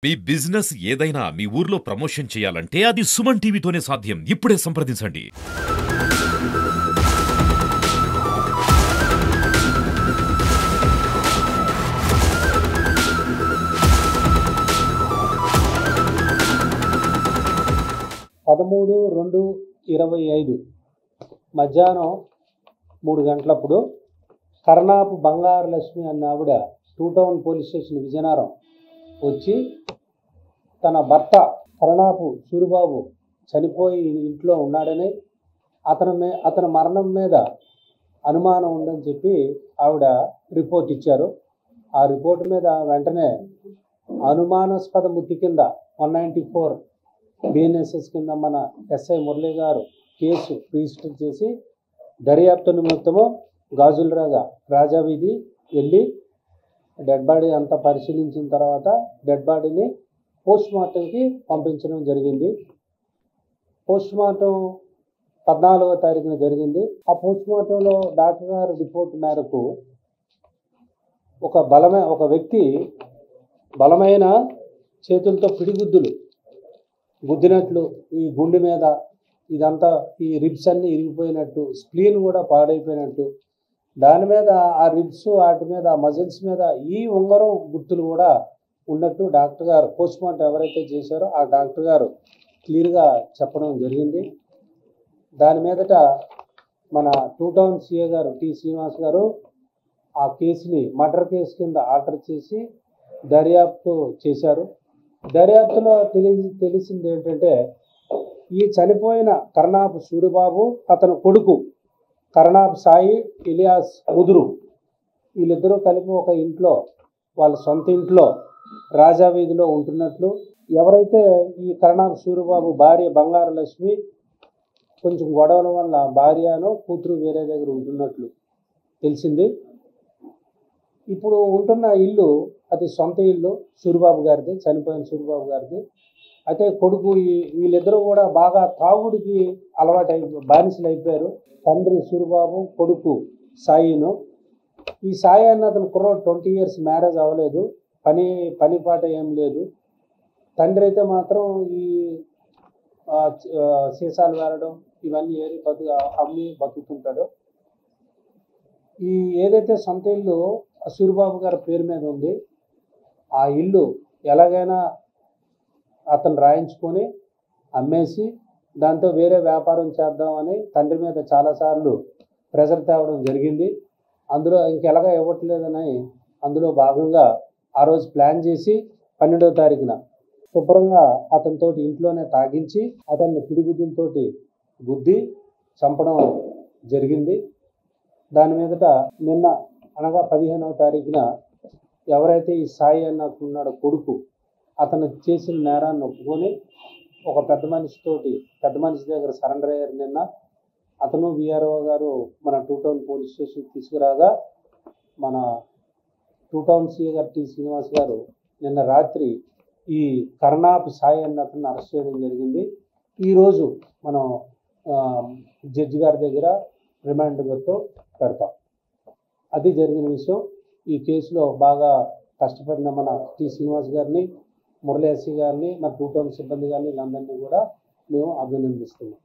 మీ business ఏదైనా మీ ఊర్లో promotion చేయాలంటే అది సుమన్ టీవీతోనే సాధ్యం. ఇప్పుడే సంప్రదించండి. 13/2/25 మధ్యాహ్నం 3 గంటలప్పుడు కర్ణాపు బంగారు లక్ష్మి అన్న ఆవిడ 2 టౌన్ పోలీస్ స్టేషన్ విజయనగరం వచ్చి తన భర్త కర్ణాపు సూరిబాబు చనిపోయి ఇంట్లో ఉన్నాడని అతని మరణం మీద అనుమానం ఉందని చెప్పి ఆవిడ రిపోర్ట్ ఇచ్చారు. ఆ రిపోర్ట్ మీద వెంటనే అనుమానాస్పద మృతి కింద 194 బిఎన్ఎస్ఎస్ కింద మన ఎస్ఐ మురళి గారు కేసు రిజిస్టర్ చేసి దర్యాప్తు నిమిత్తము రాజా వీధి వెళ్ళి డెడ్ బాడీ అంతా పరిశీలించిన తర్వాత డెడ్ బాడీని పోస్ట్ మార్టంకి పంపించడం జరిగింది. పోస్ట్ మార్టం 14వ తారీఖున జరిగింది. ఆ పోస్ట్ మార్టంలో డాక్టర్ గారు రిపోర్ట్ మేరకు ఒక వ్యక్తి బలమైన చేతులతో పిడిగుద్దులు గుద్దినట్లు, ఈ గుండె మీద ఇదంతా ఈ రిబ్స్ అన్నీ ఇరిగిపోయినట్టు, స్ప్లీన్ కూడా పాడైపోయినట్టు, దాని మీద ఆ రిబ్స్ వాటి మీద మజిల్స్ మీద ఈ ఉంగరం గుర్తులు కూడా ఉన్నట్టు డాక్టర్ గారు పోస్ట్ మార్టం ఎవరైతే చేశారో ఆ డాక్టర్ గారు క్లియర్గా చెప్పడం జరిగింది. దాని మీదట మన 2 టౌన్ సిఏ గారు టి శ్రీనివాస్ గారు ఆ కేసుని మర్డర్ కేసు కింద ఆర్డర్ చేసి దర్యాప్తు చేశారు. దర్యాప్తులో తెలిసింది ఏంటంటే, ఈ చనిపోయిన కర్ణాపు సూరిబాబు అతని కొడుకు కర్ణాపు సాయి ఇలియాస్ ముదురు వీళ్ళిద్దరూ కలిపి ఒక ఇంట్లో, వాళ్ళ సొంత ఇంట్లో రాజా వీధిలో ఉంటున్నట్లు, ఎవరైతే ఈ కర్ణాపు సూరిబాబు భార్య బంగారు లక్ష్మి కొంచెం గొడవల వల్ల భార్యను కూతురు వేరే దగ్గర ఉంటున్నట్లు తెలిసింది. ఇప్పుడు ఉంటున్న ఇల్లు అది సొంత ఇల్లు సూరిబాబు గారిది, చనిపోయిన సూరిబాబు గారిది. అయితే కొడుకు వీళ్ళిద్దరూ కూడా బాగా తాగుడికి బానిసలు అయిపోయారు. తండ్రి సూరిబాబు, కొడుకు సాయిను. ఈ సాయి అన్న అతను కుర్రోడు 20 years మ్యారేజ్ అవ్వలేదు, పని పాట ఏం లేదు. తండ్రి అయితే మాత్రం ఈ సీసాలు వేరడం ఇవన్నీ ఏది అమ్మి బతుకుతుంటాడు. ఈ ఏదైతే సొంత ఇల్లు సూరిబాబు గారి పేరు మీద ఉంది, ఆ ఇల్లు ఎలాగైనా అతను రాయించుకొని అమ్మేసి దాంతో వేరే వ్యాపారం చేద్దామని తండ్రి మీద చాలాసార్లు ప్రెజర్ తేవడం జరిగింది. అందులో ఇంకెలాగా ఇవ్వట్లేదని అందులో భాగంగా ఆ రోజు ప్లాన్ చేసి 12వ తారీఖున శుభ్రంగా అతనితోటి ఇంట్లోనే తాగించి అతన్ని పిడిగుద్దులతోటి గుద్ది చంపడం జరిగింది. దాని మీదట నిన్న అనగా 15వ తారీఖున ఎవరైతే ఈ సాయి అన్నట్టున్నాడో కొడుకు, అతను చేసిన నేరాన్ని ఒప్పుకొని ఒక పెద్ద మనిషి దగ్గర సరెండర్ అయ్యారు. నిన్న అతను విఆర్ఓ గారు మన 2 టౌన్ పోలీస్ స్టేషన్ తీసుకురాగా మన 2 టౌన్ సిఏ గారు టి శ్రీనివాస్ గారు నిన్న రాత్రి ఈ కర్ణాపు సాయి అన్నతను అరెస్ట్ చేయడం జరిగింది. ఈరోజు మనం జడ్జి గారి దగ్గర రిమాండ్తో పెడతాం. అది జరిగిన విషయం. ఈ కేసులో బాగా కష్టపడిన మన టి శ్రీనివాస్ గారిని, మురళి ఎస్సీ గారిని, మన 2 టౌన్ సిబ్బంది గారిని, వీళ్ళందరినీ కూడా మేము అభినందిస్తున్నాం.